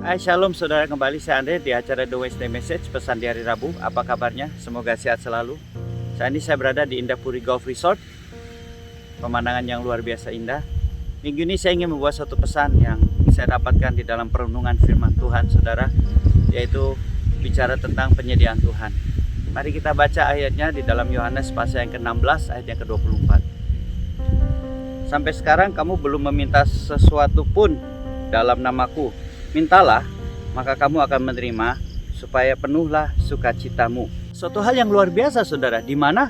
Hai Shalom saudara, kembali saya Andre di acara The Wednesday Message pesan di hari Rabu. Apa kabarnya? Semoga sehat selalu. Saat ini saya berada di Indapuri Golf Resort. Pemandangan yang luar biasa indah. Minggu ini saya ingin membuat suatu pesan yang saya dapatkan di dalam perenungan firman Tuhan saudara, yaitu bicara tentang penyediaan Tuhan. Mari kita baca ayatnya di dalam Yohanes pasal yang ke-16 ayat yang ke-24. Sampai sekarang kamu belum meminta sesuatu pun dalam namaku. Mintalah, maka kamu akan menerima, supaya penuhlah sukacitamu. Suatu hal yang luar biasa saudara, di mana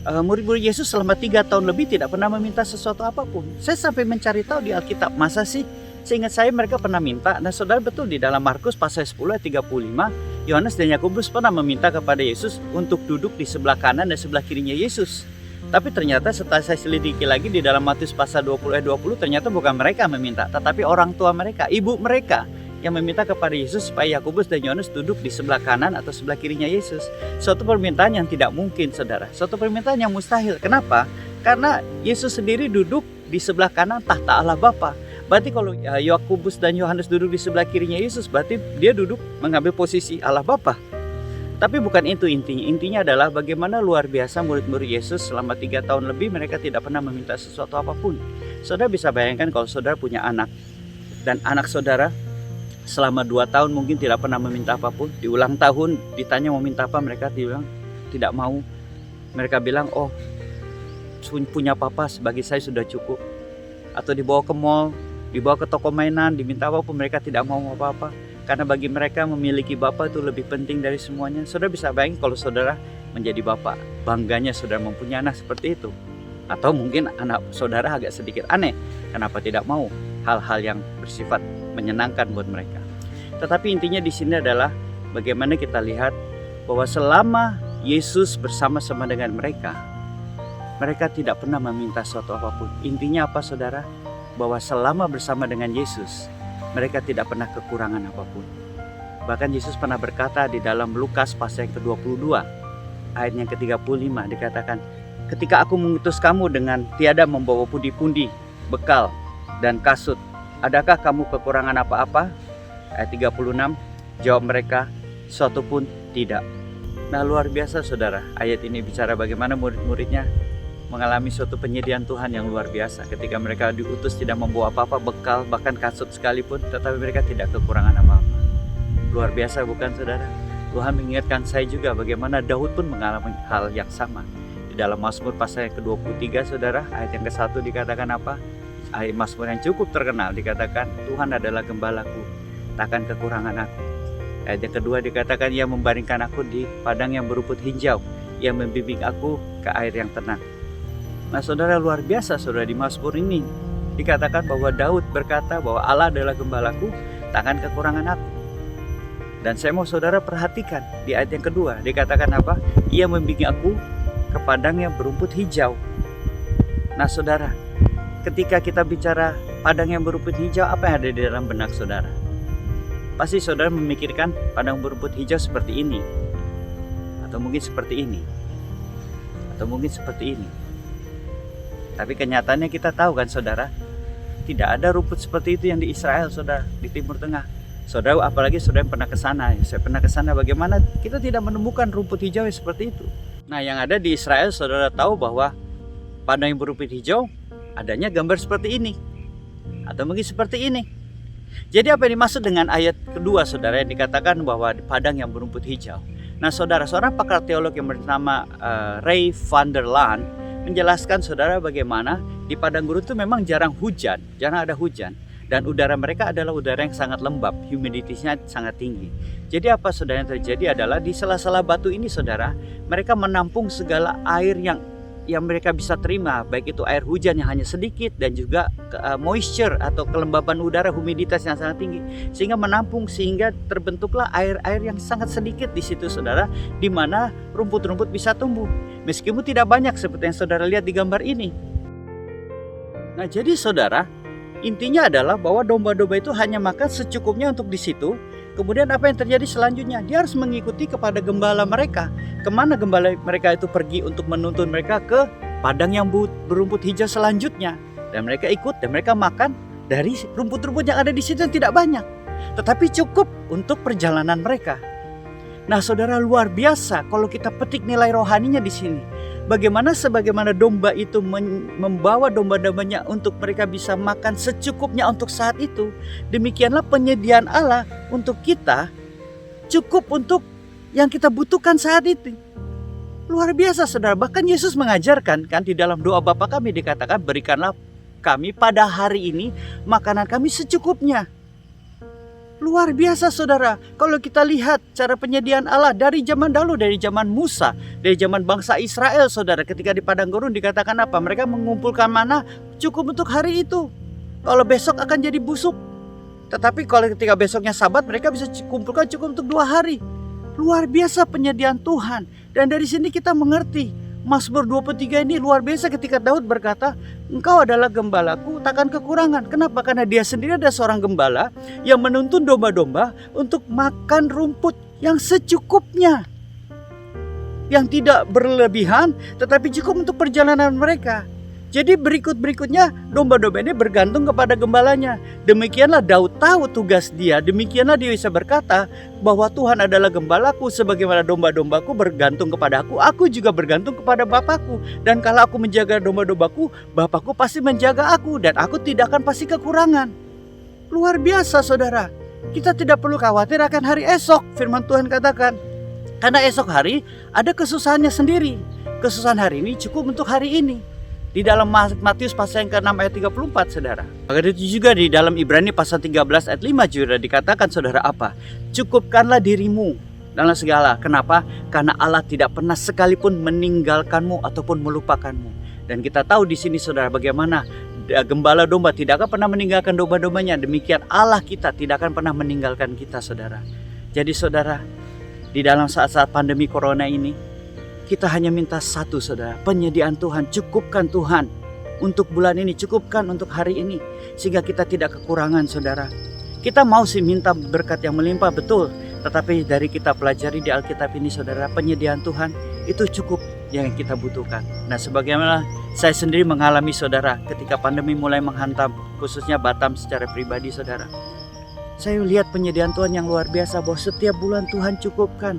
murid-murid Yesus selama 3 tahun lebih tidak pernah meminta sesuatu apapun. Saya sampai mencari tahu di Alkitab, masa sih? Seingat saya mereka pernah minta. Nah saudara, betul di dalam Markus pasal 10 ayat 35, Yohanes dan Yakobus pernah meminta kepada Yesus untuk duduk di sebelah kanan dan sebelah kirinya Yesus. Tapi ternyata setelah saya selidiki lagi di dalam Matius pasal 20 ayat 20, ternyata bukan mereka meminta, tetapi orang tua mereka, ibu mereka yang meminta kepada Yesus supaya Yakobus dan Yohanes duduk di sebelah kanan atau sebelah kirinya Yesus. Suatu permintaan yang tidak mungkin saudara, suatu permintaan yang mustahil. Kenapa? Karena Yesus sendiri duduk di sebelah kanan tahta Allah Bapa. Berarti kalau Yakobus dan Yohanes duduk di sebelah kirinya Yesus, berarti dia duduk mengambil posisi Allah Bapa. Tapi bukan itu intinya. Intinya adalah bagaimana luar biasa murid-murid Yesus selama 3 tahun lebih mereka tidak pernah meminta sesuatu apapun. Saudara bisa bayangkan kalau saudara punya anak, dan anak saudara selama 2 tahun mungkin tidak pernah meminta apapun. Di ulang tahun ditanya mau minta apa, mereka bilang tidak mau. Mereka bilang, oh punya papa bagi saya sudah cukup. Atau dibawa ke mall, dibawa ke toko mainan, diminta apapun, mereka tidak mau apa-apa. Karena bagi mereka memiliki bapak itu lebih penting dari semuanya. Saudara bisa bayangin kalau saudara menjadi bapak, bangganya saudara mempunyai anak seperti itu. Atau mungkin anak saudara agak sedikit aneh, kenapa tidak mau hal-hal yang bersifat menyenangkan buat mereka. Tetapi intinya di sini adalah bagaimana kita lihat bahwa selama Yesus bersama-sama dengan mereka, mereka tidak pernah meminta sesuatu apapun. Intinya apa saudara? Bahwa selama bersama dengan Yesus, mereka tidak pernah kekurangan apapun. Bahkan Yesus pernah berkata di dalam Lukas pasal yang ke-22 ayat yang ke-35 dikatakan, ketika aku mengutus kamu dengan tiada membawa pundi-pundi, bekal dan kasut, adakah kamu kekurangan apa-apa? Ayat 36, jawab mereka, suatu pun tidak. Nah luar biasa saudara, ayat ini bicara bagaimana murid-muridnya mengalami suatu penyediaan Tuhan yang luar biasa. Ketika mereka diutus tidak membawa apa-apa, bekal, bahkan kasut sekalipun, tetapi mereka tidak kekurangan apa-apa. Luar biasa bukan saudara? Tuhan mengingatkan saya juga bagaimana Daud pun mengalami hal yang sama. Di dalam Mazmur pasal yang ke-23 saudara, ayat yang ke-1 dikatakan apa? Ayat Mazmur yang cukup terkenal dikatakan, Tuhan adalah gembalaku, takkan kekurangan aku. Ayat yang kedua dikatakan, Ia membaringkan aku di padang yang berumput hijau, Ia membimbing aku ke air yang tenang. Nah saudara, luar biasa saudara, di Mazmur ini dikatakan bahwa Daud berkata bahwa Allah adalah gembalaku, takkan kekurangan aku. Dan saya mau saudara perhatikan di ayat yang kedua dikatakan apa? Ia membimbing aku ke padang yang berumput hijau. Nah saudara, ketika kita bicara padang yang berumput hijau, apa yang ada di dalam benak saudara? Pasti saudara memikirkan padang berumput hijau seperti ini, atau mungkin seperti ini, atau mungkin seperti ini. Tapi kenyataannya kita tahu kan saudara, tidak ada rumput seperti itu yang di Israel saudara, di Timur Tengah. Saudara, apalagi saudara yang pernah ke sana, saya pernah ke sana, bagaimana kita tidak menemukan rumput hijau yang seperti itu. Nah yang ada di Israel saudara tahu bahwa padang yang berumput hijau adanya gambar seperti ini, atau mungkin seperti ini. Jadi apa yang dimaksud dengan ayat kedua saudara yang dikatakan bahwa padang yang berumput hijau? Nah saudara, seorang pakar teolog yang bernama Ray Vander Laan menjelaskan saudara bagaimana di padang gurun itu memang jarang ada hujan, dan udara mereka adalah udara yang sangat lembab, humidity-nya sangat tinggi. Jadi apa saudara yang terjadi adalah di sela-sela batu ini saudara, mereka menampung segala air yang mereka bisa terima, baik itu air hujan yang hanya sedikit dan juga moisture atau kelembaban udara, humiditas yang sangat tinggi, sehingga menampung, sehingga terbentuklah air-air yang sangat sedikit di situ saudara, di mana rumput-rumput bisa tumbuh meskipun tidak banyak seperti yang saudara lihat di gambar ini. Nah jadi saudara, intinya adalah bahwa domba-domba itu hanya makan secukupnya untuk di situ. Kemudian apa yang terjadi selanjutnya? Dia harus mengikuti kepada gembala mereka. Kemana gembala mereka itu pergi untuk menuntun mereka? Ke padang yang berumput hijau selanjutnya. Dan mereka ikut dan mereka makan dari rumput-rumput yang ada di situ yang tidak banyak. tetapi cukup untuk perjalanan mereka. Nah, saudara, luar biasa kalau kita petik nilai rohaninya di sini. Sebagaimana domba itu membawa domba-dombanya untuk mereka bisa makan secukupnya untuk saat itu, demikianlah penyediaan Allah untuk kita cukup untuk yang kita butuhkan saat itu. Luar biasa, saudara. Bahkan Yesus mengajarkan kan di dalam doa Bapa kami dikatakan, berikanlah kami pada hari ini makanan kami secukupnya. Luar biasa, saudara. Kalau kita lihat cara penyediaan Allah dari zaman dahulu, dari zaman Musa, dari zaman bangsa Israel, saudara, ketika di padang gurun dikatakan apa? Mereka mengumpulkan mana cukup untuk hari itu. Kalau besok akan jadi busuk. Tetapi kalau ketika besoknya Sabat, mereka bisa kumpulkan cukup untuk 2 hari. Luar biasa penyediaan Tuhan. Dan dari sini kita mengerti Mazmur 23 ini luar biasa ketika Daud berkata, Engkau adalah gembalaku, takkan kekurangan. Kenapa? Karena dia sendiri ada seorang gembala yang menuntun domba-domba untuk makan rumput yang secukupnya, yang tidak berlebihan tetapi cukup untuk perjalanan mereka. Jadi berikutnya domba-domba ini bergantung kepada gembalanya. Demikianlah Daud tahu tugas dia. Demikianlah dia bisa berkata bahwa Tuhan adalah gembalaku, sebagaimana domba-dombaku bergantung kepada aku. Aku juga bergantung kepada Bapakku. Dan kalau aku menjaga domba-dombaku, Bapakku pasti menjaga aku. Dan aku tidak akan pasti kekurangan. Luar biasa, saudara. Kita tidak perlu khawatir akan hari esok. Firman Tuhan katakan, karena esok hari ada kesusahannya sendiri. Kesusahan hari ini cukup untuk hari ini. Di dalam Matius pasal yang ke-6 ayat 34, saudara. Maka itu juga di dalam Ibrani pasal 13 ayat 5 juga dikatakan, saudara, apa? Cukupkanlah dirimu dalam segala. Kenapa? Karena Allah tidak pernah sekalipun meninggalkanmu ataupun melupakanmu. Dan kita tahu di sini, saudara, bagaimana gembala domba tidak akan pernah meninggalkan domba-dombanya. Demikian Allah kita tidak akan pernah meninggalkan kita, saudara. Jadi, saudara, di dalam saat-saat pandemi corona ini, kita hanya minta satu, saudara, penyediaan Tuhan. Cukupkan Tuhan untuk bulan ini, cukupkan untuk hari ini, sehingga kita tidak kekurangan, saudara. Kita mau sih minta berkat yang melimpah, betul. Tetapi dari kita pelajari di Alkitab ini, saudara, penyediaan Tuhan itu cukup yang kita butuhkan. Nah, sebagaimana saya sendiri mengalami, saudara, ketika pandemi mulai menghantam, khususnya Batam secara pribadi, saudara. Saya lihat penyediaan Tuhan yang luar biasa, bahwa setiap bulan Tuhan cukupkan,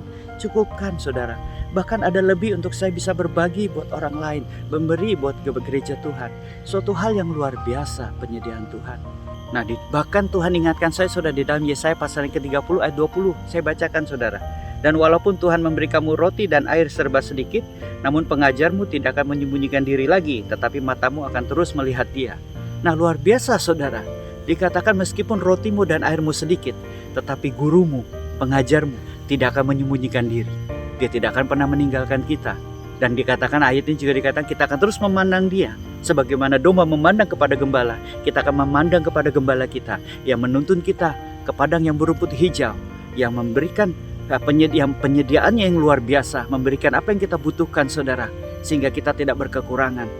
saudara. Bahkan ada lebih untuk saya bisa berbagi buat orang lain, memberi buat gereja Tuhan. Suatu hal yang luar biasa penyediaan Tuhan. Nah, bahkan Tuhan ingatkan saya, saudara, di dalam Yesaya pasal yang ke-30 ayat 20. Saya bacakan, saudara. Dan walaupun Tuhan memberi kamu roti dan air serba sedikit, namun pengajarmu tidak akan menyembunyikan diri lagi, tetapi matamu akan terus melihat Dia. Nah, luar biasa, saudara. Dikatakan meskipun rotimu dan airmu sedikit, tetapi gurumu, pengajarmu tidak akan menyembunyikan diri. Dia tidak akan pernah meninggalkan kita. Dan dikatakan ayat ini juga dikatakan kita akan terus memandang Dia. Sebagaimana domba memandang kepada gembala, kita akan memandang kepada gembala kita yang menuntun kita ke padang yang berumput hijau, yang memberikan penyediaannya yang luar biasa, memberikan apa yang kita butuhkan, saudara, sehingga kita tidak berkekurangan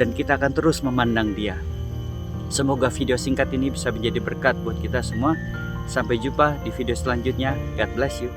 dan kita akan terus memandang Dia. Semoga video singkat ini bisa menjadi berkat buat kita semua. Sampai jumpa di video selanjutnya. God bless you.